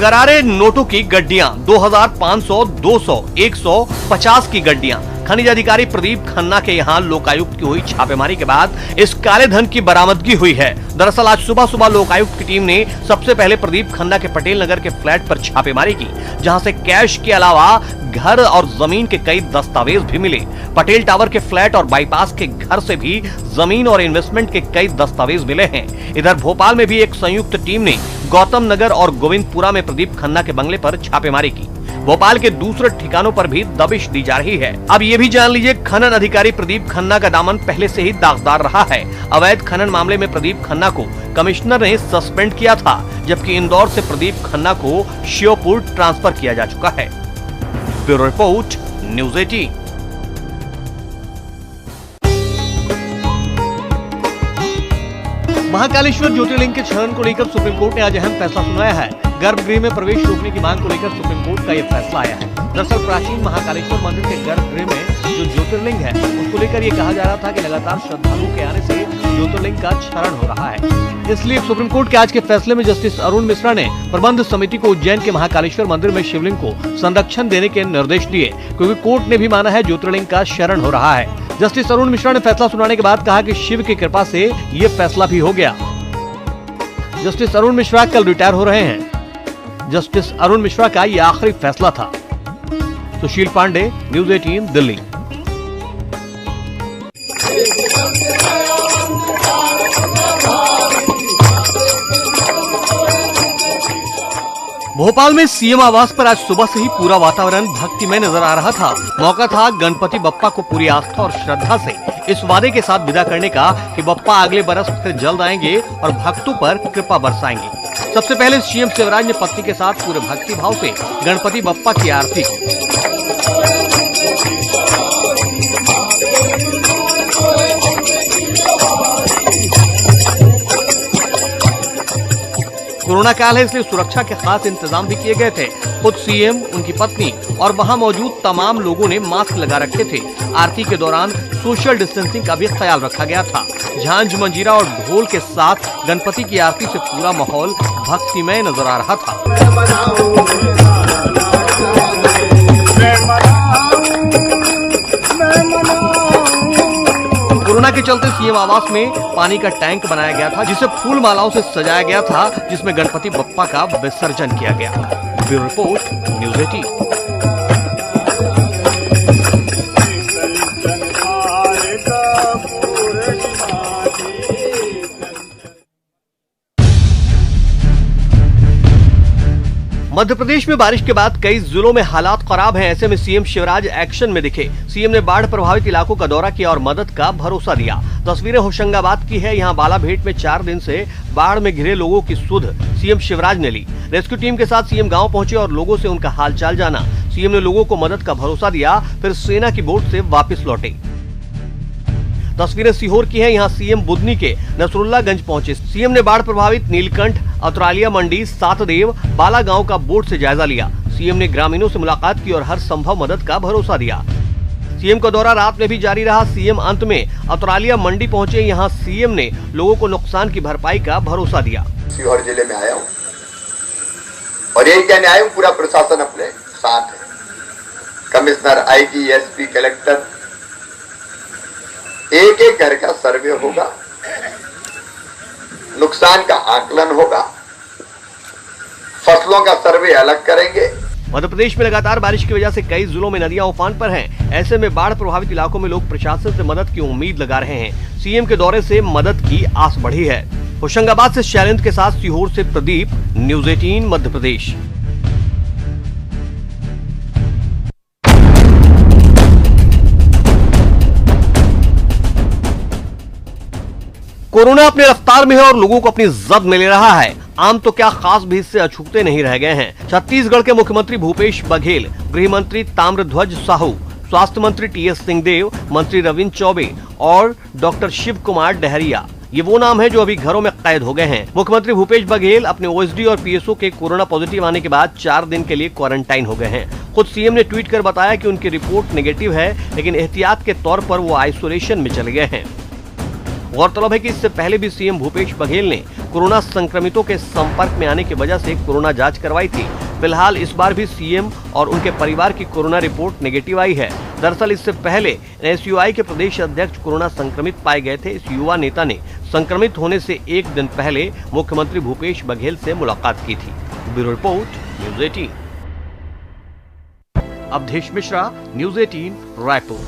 करारे नोटों की गड्डियां, 2500, 200, 100, 50 की गड्डियां। खनिज अधिकारी प्रदीप खन्ना के यहाँ लोकायुक्त की हुई छापेमारी के बाद इस काले धन की बरामदगी हुई है। दरअसल आज सुबह सुबह लोकायुक्त की टीम ने सबसे पहले प्रदीप खन्ना के पटेल नगर के फ्लैट पर छापेमारी की, जहां से कैश के अलावा घर और जमीन के कई दस्तावेज भी मिले। पटेल टावर के फ्लैट और बाईपास के घर से भी जमीन और इन्वेस्टमेंट के कई दस्तावेज मिले हैं। इधर भोपाल में भी एक संयुक्त टीम ने गौतम नगर और गोविंदपुरा में प्रदीप खन्ना के बंगले पर छापेमारी की। भोपाल के दूसरे ठिकानों पर भी दबिश दी जा रही है। अब ये भी जान लीजिए, खनन अधिकारी प्रदीप खन्ना का दामन पहले से ही दागदार रहा है। अवैध खनन मामले में प्रदीप खन्ना को कमिश्नर ने सस्पेंड किया था, जबकि इंदौर से प्रदीप खन्ना को श्योपुर ट्रांसफर किया जा चुका है। Bureau report, news 18। महाकालेश्वर ज्योतिर्लिंग के खनन को लेकर सुप्रीम कोर्ट ने आज अहम फैसला सुनाया है। गर्भगृह में प्रवेश रोकने की मांग को लेकर सुप्रीम कोर्ट का यह फैसला आया है। दरअसल प्राचीन महाकालेश्वर मंदिर के गर्भगृह में जो ज्योतिर्लिंग है, उसको लेकर ये कहा जा रहा था कि लगातार श्रद्धालुओं के आने से ज्योतिर्लिंग का क्षरण हो रहा है। इसलिए सुप्रीम कोर्ट के आज के फैसले में जस्टिस अरुण मिश्रा ने प्रबंध समिति को उज्जैन के महाकालेश्वर मंदिर में शिवलिंग को संरक्षण देने के निर्देश दिए, क्योंकि कोर्ट ने भी माना है ज्योतिर्लिंग का क्षरण हो रहा है। जस्टिस अरुण मिश्रा ने फैसला सुनाने के बाद कहा कि शिव की कृपा से ये फैसला भी हो गया। जस्टिस अरुण मिश्रा कल रिटायर हो रहे हैं। जस्टिस अरुण मिश्रा का यह आखिरी फैसला था। सुशील पांडे, न्यूज़ 18, दिल्ली। भोपाल में सीएम आवास पर आज सुबह से ही पूरा वातावरण भक्तिमय नजर आ रहा था। मौका था गणपति बप्पा को पूरी आस्था और श्रद्धा से इस वादे के साथ विदा करने का कि बप्पा अगले बरस फिर जल्द आएंगे और भक्तों पर कृपा बरसाएंगे। सबसे पहले सीएम शिवराज ने पत्नी के साथ पूरे भक्ति भाव से गणपति बप्पा की आरती की। कोरोना काल है, इसलिए सुरक्षा के खास इंतजाम भी किए गए थे। खुद सीएम, उनकी पत्नी और वहां मौजूद तमाम लोगों ने मास्क लगा रखे थे। आरती के दौरान सोशल डिस्टेंसिंग का भी ख्याल रखा गया था। झांझ, मंजीरा और ढोल के साथ गणपति की आरती से पूरा माहौल भक्तिमय नजर आ रहा था। कोरोना के चलते सीएम आवास में पानी का टैंक बनाया गया था, जिसे फूल मालाओं से सजाया गया था, जिसमें गणपति बप्पा का विसर्जन किया गया। Bureau report, news 18। Madhya Pradesh में बारिश के बाद कई जिलों में हालात खराब हैं। ऐसे में सीएम शिवराज एक्शन में दिखे। सीएम ने बाढ़ प्रभावित इलाकों का दौरा किया और मदद का भरोसा दिया। तस्वीरें होशंगाबाद की है। यहाँ बालाभेट में 4 दिन से बाढ़ में घिरे लोगों की सुध सीएम शिवराज ने ली। रेस्क्यू टीम के साथ सीएम गाँव पहुँचे और लोगों से उनका हालचाल जाना। सीएम ने लोगों को मदद का भरोसा दिया, फिर सेना की बोट से वापिस लौटे। तस्वीरें सीहोर की हैं। यहाँ सीएम बुधनी के नसरुल्लागंज पहुंचे। सीएम ने बाढ़ प्रभावित नीलकंठ, अतरालिया मंडी, सातदेव, बाला गांव का बोट से जायजा लिया। सीएम ने ग्रामीणों से मुलाकात की और हर संभव मदद का भरोसा दिया। सीएम का दौरा रात में भी जारी रहा। सीएम अंत में अतरालिया मंडी पहुंचे। यहाँ सीएम ने लोगों को नुकसान की भरपाई का भरोसा दिया। सीहोर जिले में आया हूँ और यही कहने आया हूँ, पूरा प्रशासन अपने साथ है। कमिश्नर, आईजी, एसपी, कलेक्टर, एक एक घर का सर्वे होगा, नुकसान का आकलन होगा, फसलों का सर्वे अलग करेंगे। मध्य प्रदेश में लगातार बारिश की वजह से कई जिलों में नदियां उफान पर हैं। ऐसे में बाढ़ प्रभावित इलाकों में लोग प्रशासन से मदद की उम्मीद लगा रहे हैं। सीएम के दौरे से मदद की आस बढ़ी है। होशंगाबाद से शैलेंद्र के साथ सीहोर से प्रदीप, न्यूज़ 18, मध्य प्रदेश। कोरोना अपनी रफ्तार में है और लोगों को अपनी जद में ले रहा है। आम तो क्या, खास भी इससे अछूते नहीं रह गए हैं। छत्तीसगढ़ के मुख्यमंत्री भूपेश बघेल, गृह मंत्री ताम्रध्वज साहू, स्वास्थ्य मंत्री टीएस सिंहदेव, मंत्री रविंद्र चौबे और डॉक्टर शिव कुमार डहरिया, ये वो नाम है जो अभी घरों में कैद हो गए हैं। मुख्यमंत्री भूपेश बघेल अपने ओएसडी और पीएसओ के कोरोना पॉजिटिव आने के बाद 4 दिन के लिए क्वारंटाइन हो गए हैं। खुद सीएम ने ट्वीट कर बताया कि उनकी रिपोर्ट नेगेटिव है, लेकिन एहतियात के तौर पर वो आइसोलेशन में चले गए हैं। गौरतलब है कि इससे पहले भी सीएम भूपेश बघेल ने कोरोना संक्रमितों के संपर्क में आने की वजह से कोरोना जांच करवाई थी। फिलहाल इस बार भी सीएम और उनके परिवार की कोरोना रिपोर्ट नेगेटिव आई है। दरअसल इससे पहले एनएसयूआई के प्रदेश अध्यक्ष कोरोना संक्रमित पाए गए थे। इस युवा नेता ने संक्रमित होने से एक दिन पहले मुख्यमंत्री भूपेश बघेल से मुलाकात की थी। Bureau report, news 18। Avdhesh Mishra, news 18, Raipur.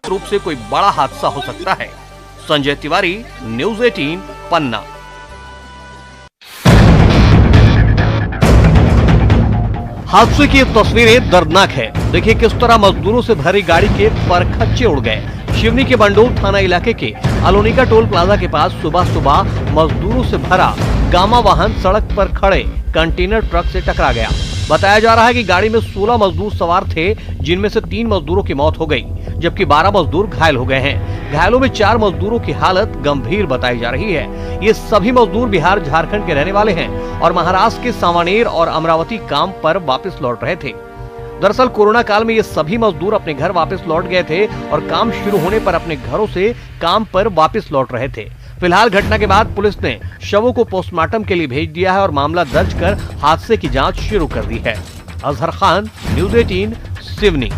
रूप से कोई बड़ा हादसा हो सकता है। संजय तिवारी, न्यूज़ 18, पन्ना। हादसे की तस्वीरें दर्दनाक है। देखिए किस तरह मजदूरों से भरी गाड़ी के परखच्चे उड़ गए। शिवनी के बंडोल थाना इलाके के अलोनिका टोल प्लाजा के पास सुबह सुबह मजदूरों से भरा गामा वाहन सड़क पर खड़े कंटेनर ट्रक से टकरा गया। बताया जा रहा है कि गाड़ी में 16 मजदूर सवार थे, जिनमें से 3 मजदूरों की मौत हो गई, जबकि 12 मजदूर घायल हो गए हैं। घायलों में 4 मजदूरों की हालत गंभीर बताई जा रही है। ये सभी मजदूर बिहार झारखंड के रहने वाले हैं और महाराष्ट्र के सांवनेर और अमरावती काम पर वापस लौट रहे थे। दरअसल कोरोना काल में ये सभी मजदूर अपने घर वापस लौट गए थे और काम शुरू होने पर अपने घरों से काम पर वापस लौट रहे थे। फिलहाल घटना के बाद पुलिस ने शवों को पोस्टमार्टम के लिए भेज दिया है और मामला दर्ज कर हादसे की जांच शुरू कर दी है। अजहर खान, न्यूज़ 18, सिवनी।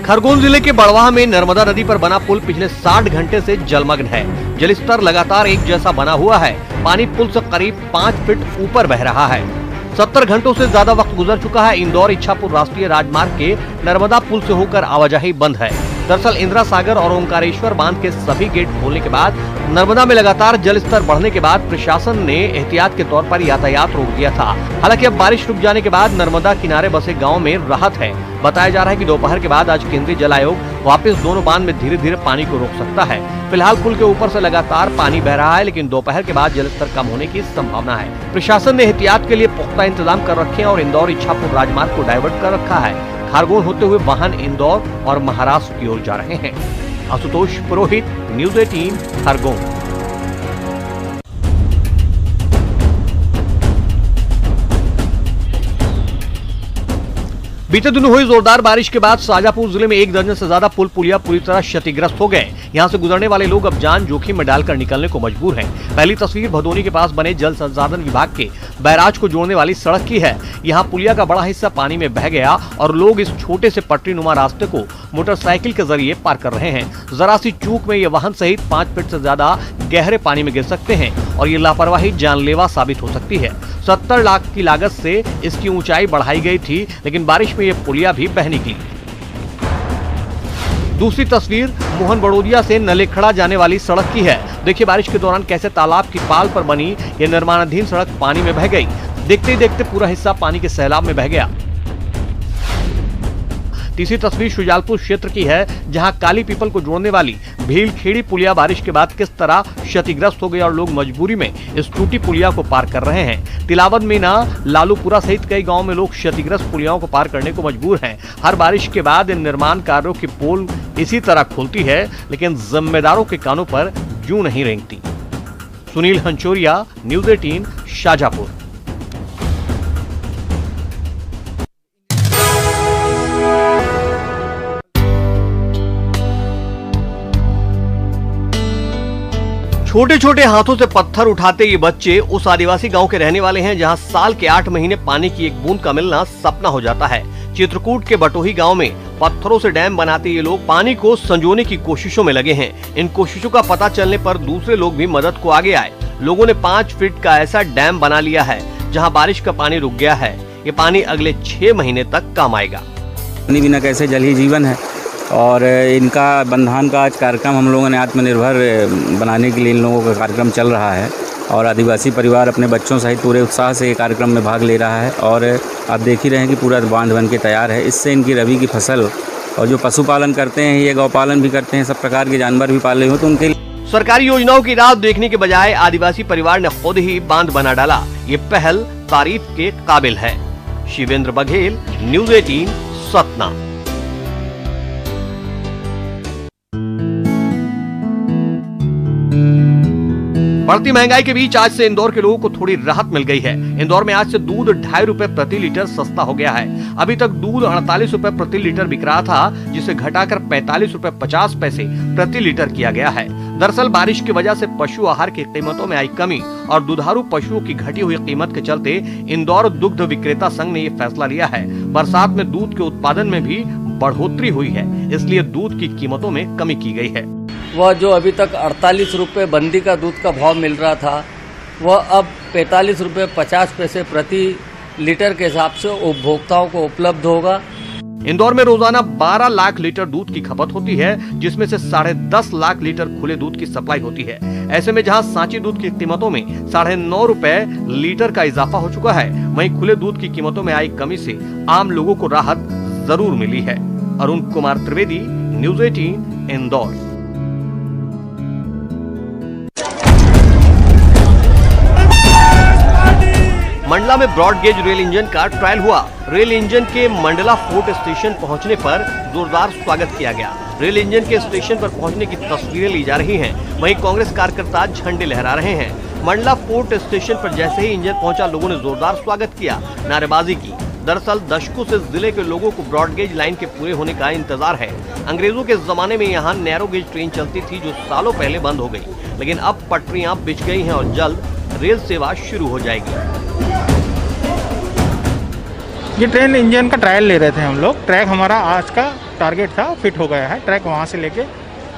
खरगोन जिले के बड़वाह में नर्मदा नदी पर बना पुल पिछले 60 घंटे से जलमग्न है। जलस्तर लगातार एक जैसा बना हुआ है। पानी पुल से करीब 5 फीट ऊपर बह रहा है। 70 घंटों से ज्यादा वक्त गुजर चुका है। इंदौर इच्छापुर राष्ट्रीय राजमार्ग के नर्मदा पुल से होकर आवाजाही बंद है। दरअसल इंदिरा सागर और ओंकारेश्वर बांध के सभी गेट खोलने के बाद नर्मदा में लगातार जलस्तर बढ़ने के बाद प्रशासन ने एहतियात के तौर पर यातायात रोक दिया था। हालांकि अब बारिश रुक जाने के बाद नर्मदा किनारे बसे गाँव में राहत है। बताया जा रहा है कि दोपहर के बाद आज केंद्रीय जल आयोग वापस दोनों बांध में धीरे धीरे पानी को रोक सकता है। फिलहाल पुल के ऊपर से लगातार पानी बह रहा है, लेकिन दोपहर के बाद जलस्तर कम होने की संभावना है। प्रशासन ने एहतियात के लिए पुख्ता इंतजाम कर रखे हैं और इंदौर इच्छापुर राजमार्ग को डाइवर्ट कर रखा है। खरगोन होते हुए वाहन इंदौर और महाराष्ट्र की ओर जा रहे हैं। आशुतोष पुरोहित, न्यूज़ 18, खरगोन। बीते दिनों हुई जोरदार बारिश के बाद शाजापुर जिले में 1 दर्जन से ज्यादा पुल पुलिया पूरी तरह क्षतिग्रस्त हो गए। यहां से गुजरने वाले लोग अब जान जोखिम में डालकर निकलने को मजबूर हैं। पहली तस्वीर भदोनी के पास बने जल संसाधन विभाग के बैराज को जोड़ने वाली सड़क की है। यहां पुलिया का बड़ा हिस्सा पानी में बह गया और लोग इस छोटे से पटरी नुमा रास्ते को मोटरसाइकिल के जरिए पार कर रहे हैं। जरा सी चूक में ये वाहन सहित 5 फीट से ज्यादा गहरे पानी में गिर सकते हैं और ये लापरवाही जानलेवा साबित हो सकती है। 70 लाख की लागत से इसकी ऊंचाई बढ़ाई गई थी, लेकिन बारिश में ये पुलिया भी बह निकली। दूसरी तस्वीर मोहन बड़ोदिया से नलेखड़ा जाने वाली सड़क की है। देखिए बारिश के दौरान कैसे तालाब की पाल पर बनी ये निर्माणाधीन सड़क पानी में बह गई। देखते ही देखते पूरा हिस्सा पानी के सैलाब में बह गया। तीसरी तस्वीर शुजालपुर क्षेत्र की है, जहां काली पीपल को जोड़ने वाली भीलखेड़ी पुलिया बारिश के बाद किस तरह क्षतिग्रस्त हो गई और लोग मजबूरी में इस टूटी पुलिया को पार कर रहे हैं। तिलावत मीना, लालूपुरा सहित कई गांव में लोग क्षतिग्रस्त पुलियाओं को पार करने को मजबूर हैं। हर बारिश के बाद इन निर्माण कार्यों की पोल इसी तरह खुलती है, लेकिन जिम्मेदारों के कानों पर जूं नहीं रेंगती। सुनील हंचोरिया, न्यूज़ 18, शाजापुर। छोटे छोटे हाथों से पत्थर उठाते ये बच्चे उस आदिवासी गांव के रहने वाले हैं, जहां साल के 8 महीने पानी की एक बूंद का मिलना सपना हो जाता है। चित्रकूट के बटोही गांव में पत्थरों से डैम बनाते ये लोग पानी को संजोने की कोशिशों में लगे हैं। इन कोशिशों का पता चलने पर दूसरे लोग भी मदद को आगे आए। लोगों ने 5 फीट का ऐसा डैम बना लिया है, जहाँ बारिश का पानी रुक गया है। ये पानी अगले 6 महीने तक काम आएगा। पानी बिना कैसे जल ही जीवन है और इनका बंधान का आज कार्यक्रम हम लोगों ने आत्मनिर्भर बनाने के लिए इन लोगों का कार्यक्रम चल रहा है और आदिवासी परिवार अपने बच्चों सहित पूरे उत्साह से ये कार्यक्रम में भाग ले रहा है और आप देख ही रहे हैं कि पूरा बांध बन के तैयार है। इससे इनकी रबी की फसल और जो पशुपालन करते हैं, ये गौपालन भी करते हैं, सब प्रकार के जानवर भी पाले हुए, तो उनके लिए सरकारी योजनाओं की राह देखने के बजाय आदिवासी परिवार ने खुद ही बांध बना डाला। ये पहल तारीफ के काबिल है। शिवेंद्र बघेल, न्यूज़ 18, सतना। बढ़ती महंगाई के बीच आज से इंदौर के लोगों को थोड़ी राहत मिल गई है। इंदौर में आज से दूध 2.5 रुपए प्रति लीटर सस्ता हो गया है। अभी तक दूध 48 रुपए प्रति लीटर बिक रहा था, जिसे घटाकर 45 रुपए 50 पैसे प्रति लीटर किया गया है। दरअसल बारिश की वजह से पशु आहार की कीमतों में आई कमी और दुधारू पशुओं की घटी हुई कीमत के चलते इंदौर दुग्ध विक्रेता संघ ने ये फैसला लिया है। बरसात में दूध के उत्पादन में भी बढ़ोतरी हुई है, इसलिए दूध की कीमतों में कमी की गई है। वह जो अभी तक 48 रुपये बंदी का दूध का भाव मिल रहा था, वह अब 45 रुपये 50 पैसे प्रति लीटर के हिसाब से उपभोक्ताओं को उपलब्ध होगा। इंदौर में रोजाना 12 लाख लीटर दूध की खपत होती है, जिसमें से 10.5 लाख लीटर खुले दूध की सप्लाई होती है। ऐसे में जहां सांची दूध की कीमतों में 9.5 रुपए लीटर का इजाफा हो चुका है, वहीं खुले दूध की कीमतों में आई कमी से आम लोगों को राहत जरूर मिली है। अरुण कुमार त्रिवेदी, न्यूज़ 18 इंदौर। मंडला में ब्रॉड गेज रेल इंजन का ट्रायल हुआ। रेल इंजन के मंडला फोर्ट स्टेशन पहुंचने पर जोरदार स्वागत किया गया। रेल इंजन के स्टेशन पर पहुंचने की तस्वीरें ली जा रही हैं। वहीं कांग्रेस कार्यकर्ता झंडे लहरा रहे हैं। मंडला फोर्ट स्टेशन पर जैसे ही इंजन पहुंचा, लोगों ने जोरदार स्वागत किया, नारेबाजी की। दरअसल दशकों से जिले के लोगों को ब्रॉड गेज लाइन के पूरे होने का इंतजार है। अंग्रेजों के जमाने में यहाँ नैरो गेज ट्रेन चलती थी, जो सालों पहले बंद हो गई, लेकिन अब पटरियां बिछ गई हैं और जल्द रेल सेवा शुरू हो जाएगी। ये ट्रेन इंजन का ट्रायल ले रहे थे हम लोग। ट्रैक हमारा आज का टारगेट था, फिट हो गया है। ट्रैक वहाँ से लेके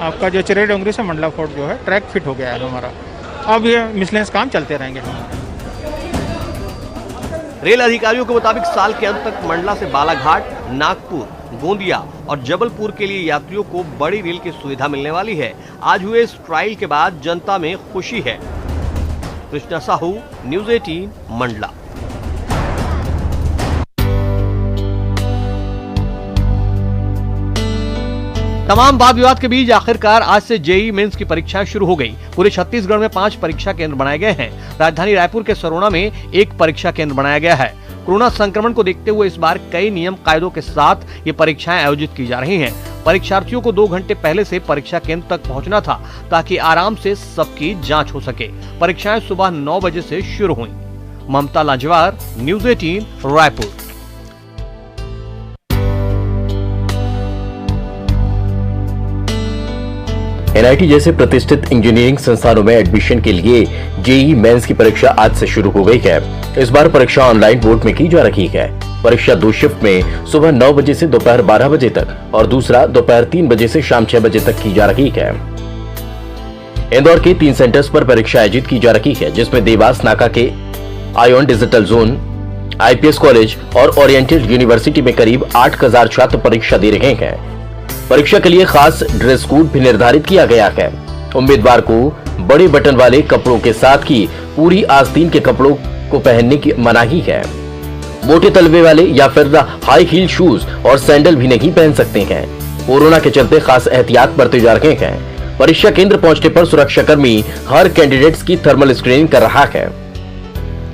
आपका जो चिरे डोंगरी से मंडला फोर्ट जो है, ट्रैक फिट हो गया है हमारा। अब ये मिसलेंस काम चलते रहेंगे। रेल अधिकारियों के मुताबिक साल के अंत तक मंडला से बालाघाट, नागपुर, गोंदिया और जबलपुर के लिए यात्रियों को बड़ी रेल की सुविधा मिलने वाली है। आज हुए इस ट्रायल के बाद जनता में खुशी है। कृष्णा साहू, न्यूज़ 18 मंडला। तमाम वाद विवाद के बीच आखिरकार आज से जेईई मेंस की परीक्षाएं शुरू हो गई। पूरे छत्तीसगढ़ में 5 परीक्षा केंद्र बनाए गए हैं। राजधानी रायपुर के सरोना में 1 परीक्षा केंद्र बनाया गया है। कोरोना संक्रमण को देखते हुए इस बार कई नियम कायदों के साथ ये परीक्षाएं आयोजित की जा रही हैं। परीक्षार्थियों को 2 घंटे पहले से परीक्षा केंद्र तक पहुंचना था, ताकि आराम से सबकी जांच हो सके। परीक्षाएं सुबह 9 बजे से शुरू हुई। ममता लांजवार, न्यूज़ 18 रायपुर। एनआईटी जैसे प्रतिष्ठित इंजीनियरिंग संस्थानों में एडमिशन के लिए जेईई मेंस की परीक्षा आज से शुरू हो गई है। इस बार परीक्षा ऑनलाइन मोड में की जा रही है। परीक्षा 2 शिफ्ट में सुबह 9 बजे से दोपहर 12 बजे तक और दूसरा दोपहर 3 बजे से शाम 6 बजे तक की जा रही है। इंदौर के 3 सेंटर्स पर परीक्षा आयोजित की जा रही है, जिसमें देवास नाका के ion digital zone, IPS college और ओरिएंटल यूनिवर्सिटी में करीब 8,000 छात्र परीक्षा दे रहे हैं। परीक्षा के लिए खास ड्रेस कोड भी निर्धारित किया गया है। उम्मीदवार को बड़े बटन वाले कपड़ों के साथ ही पूरी आस्तीन के कपड़ों को पहनने की मनाही है। मोटे तलवे वाले या फिर हाई हील शूज और सैंडल भी नहीं पहन सकते हैं। कोरोना के चलते खास एहतियात बरते जा रहे हैं। परीक्षा केंद्र पहुंचने पर सुरक्षाकर्मी हर कैंडिडेट्स की थर्मल स्क्रीनिंग कर रहा है।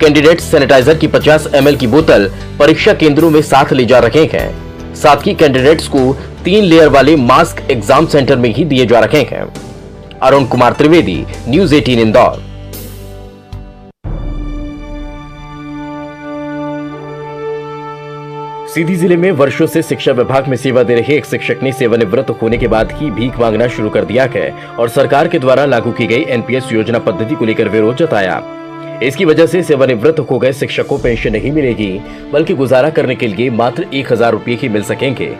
कैंडिडेट सैनिटाइजर की 50 ml की बोतल परीक्षा केंद्रों में साथ ले जा रहे हैं। साथ ही कैंडिडेट्स को 3 लेयर वाले मास्क एग्जाम सेंटर में ही दिए जा रहे हैं। अरुण कुमार त्रिवेदी, न्यूज़ 18 इंदौर। सीधी जिले में वर्षों से शिक्षा विभाग में सेवा दे रहे एक शिक्षक ने सेवानिवृत्त होने के बाद ही भीख मांगना शुरू कर दिया है और सरकार के द्वारा लागू की गई एनपीएस योजना पद्धति को लेकर विरोध जताया। इसकी वजह से सेवानिवृत्त हो गए शिक्षक को पेंशन नहीं मिलेगी, बल्कि गुजारा करने के लिए मात्र 1,000 रुपये ही मिल सकेंगे।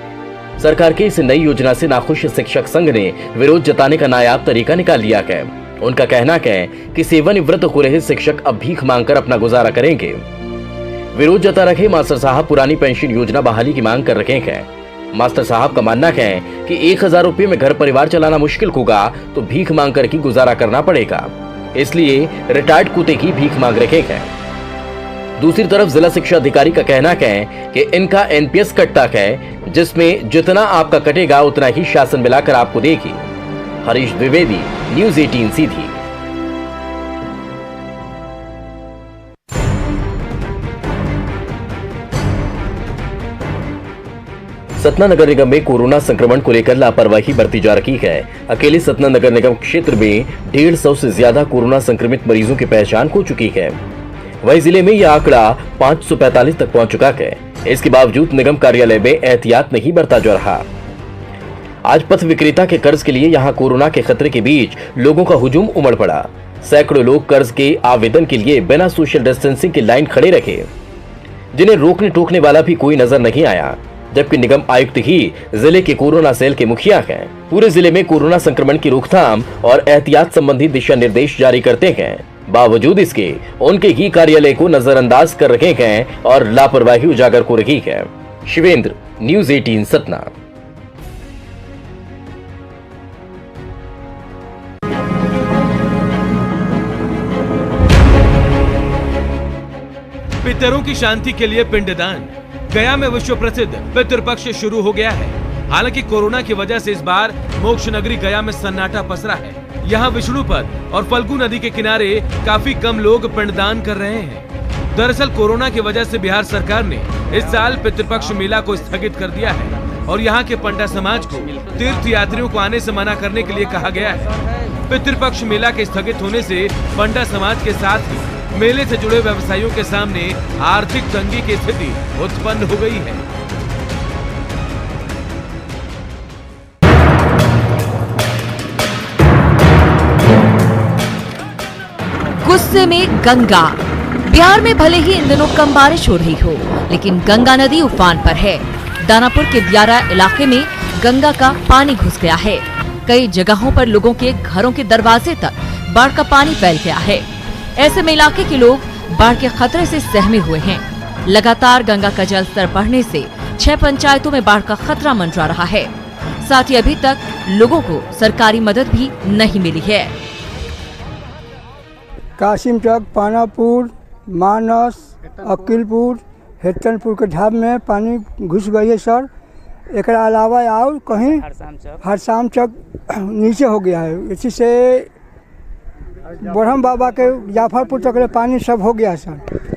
सरकार की इस नई योजना से नाखुश शिक्षक संघ ने विरोध जताने का नायाब तरीका निकाल लिया है। उनका कहना है कि सेवानिवृत्त हो रहे शिक्षक अब भीख मांगकर अपना गुजारा करेंगे। विरोध जता रखे मास्टर साहब पुरानी पेंशन योजना बहाली की मांग कर रहे हैं। मास्टर साहब का मानना है कि 1,000 रुपये में घर परिवार चलाना मुश्किल होगा, तो भीख मांग कर की गुजारा करना पड़ेगा, इसलिए रिटायर्ड कुत्ते की भीख मांग रहे हैं। दूसरी तरफ जिला शिक्षा अधिकारी का कहना है कि इनका एनपीएस कटता है, जिसमें जितना आपका कटेगा उतना ही शासन मिलाकर आपको देगी। हरीश द्विवेदी, न्यूज़ 18 सीधी। सतना नगर निगम में कोरोना संक्रमण को लेकर लापरवाही बरती जा रही है। अकेले सतना नगर निगम क्षेत्र में 150 से ज्यादा कोरोना संक्रमित मरीजों की पहचान हो चुकी है। वहीं जिले में यह आंकड़ा 545 तक पहुंच चुका है। इसके बावजूद निगम कार्यालय में एहतियात नहीं बरता जा रहा। आज पथ विक्रेता के कर्ज के लिए यहां कोरोना के खतरे के बीच लोगों का हुजूम उमड़ पड़ा। सैकड़ों लोग कर्ज के आवेदन के लिए बिना सोशल डिस्टेंसिंग की लाइन खड़े रखे, जिन्हें रोकने टोकने वाला भी कोई नजर नहीं आया, जबकि निगम आयुक्त ही जिले के कोरोना सेल के मुखिया हैं। पूरे जिले में कोरोना संक्रमण की रोकथाम और एहतियात संबंधी दिशा निर्देश जारी करते हैं। बावजूद इसके उनके ही कार्यालय को नजरअंदाज कर रहे हैं और लापरवाही उजागर हो रही है। शिवेंद्र, न्यूज़ 18 सतना। पितरों की शांति के लिए पिंडदान। गया में विश्व प्रसिद्ध पितृपक्ष शुरू हो गया है। हालांकि कोरोना की वजह से इस बार मोक्ष नगरी गया में सन्नाटा पसरा है। यहाँ विष्णु पद और फल्गु नदी के किनारे काफी कम लोग पिंडदान कर रहे हैं। दरअसल कोरोना की वजह से बिहार सरकार ने इस साल पितृपक्ष मेला को स्थगित कर दिया है और यहाँ के पंडा समाज को तीर्थ यात्रियों को आने से मना करने के लिए कहा गया है। पितृपक्ष मेला के स्थगित होने से पंडा समाज के साथ ही मेले से जुड़े व्यवसायियों के सामने आर्थिक तंगी की स्थिति उत्पन्न हो गई है। गुस्से में गंगा। बिहार में भले ही इन दिनों कम बारिश हो रही हो, लेकिन गंगा नदी उफान पर है। दानापुर के दियारा इलाके में गंगा का पानी घुस गया है। कई जगहों पर लोगों के घरों के दरवाजे तक बाढ़ का पानी फैल गया है। ऐसे में इलाके के लोग बाढ़ के खतरे से सहमे हुए हैं। लगातार गंगा का जल स्तर बढ़ने से 6 पंचायतों में बाढ़ का खतरा मंडरा रहा है। साथ ही अभी तक लोगों को सरकारी मदद भी नहीं मिली है। कासिमचक, पानापुर, मानस, अकीलपुर, हेतनपुर के ढाब में पानी घुस गई है सर। एक अलावा और कहीं हरसामचक नीचे हो गया है। इसी से ब्रह्म बाबा के जाफरपुर तक पानी सब हो गया सर।